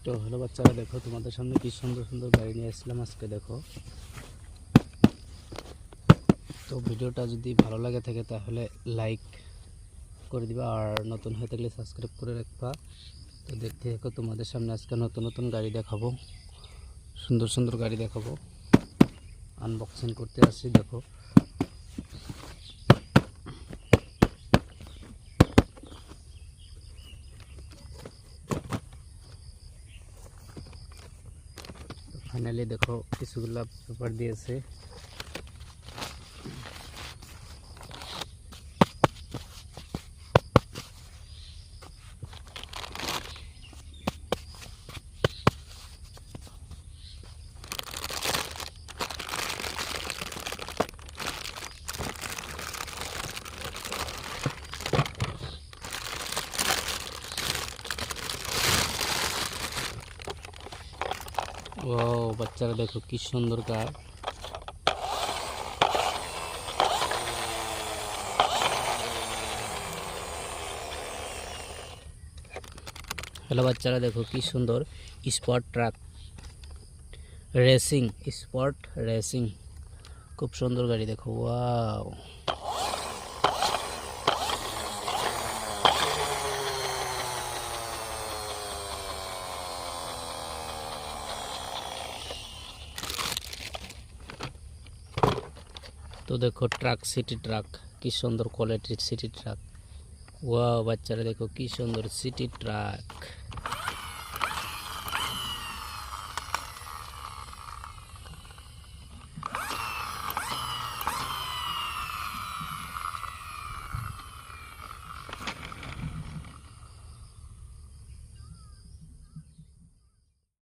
তো হ্যালো বাচ্চারা, দেখো তোমাদের সামনে কি সুন্দর সুন্দর গাড়ি নিয়ে আসলাম আজকে। দেখো, তো ভিডিওটা যদি ভালো লাগে থাকে তাহলে লাইক করে দিবা, আর নতুন হয়ে থাকলে সাবস্ক্রাইব করে রাখবা। তো দেখতে দেখো, তোমাদের সামনে আজকে নতুন নতুন গাড়ি দেখাবো, সুন্দর সুন্দর গাড়ি দেখাবো, আনবক্সিং করতে আসছি। দেখো, ফাইনালি দেখো কিছুগুলা পেপার দিয়েছে। ও বাচ্চারা, দেখো কি সুন্দর কার। হ্যালো বাচ্চারা, দেখো কি সুন্দর spot truck racing, spot racing, খুব সুন্দর গাড়ি। দেখো, ওয়াও। তো দেখো ট্রাক, সিটি ট্রাক, কি সুন্দর কোয়ালিটির সিটি ট্রাক। ওয়াও বাচ্চারা, দেখো কি সুন্দর সিটি ট্রাক।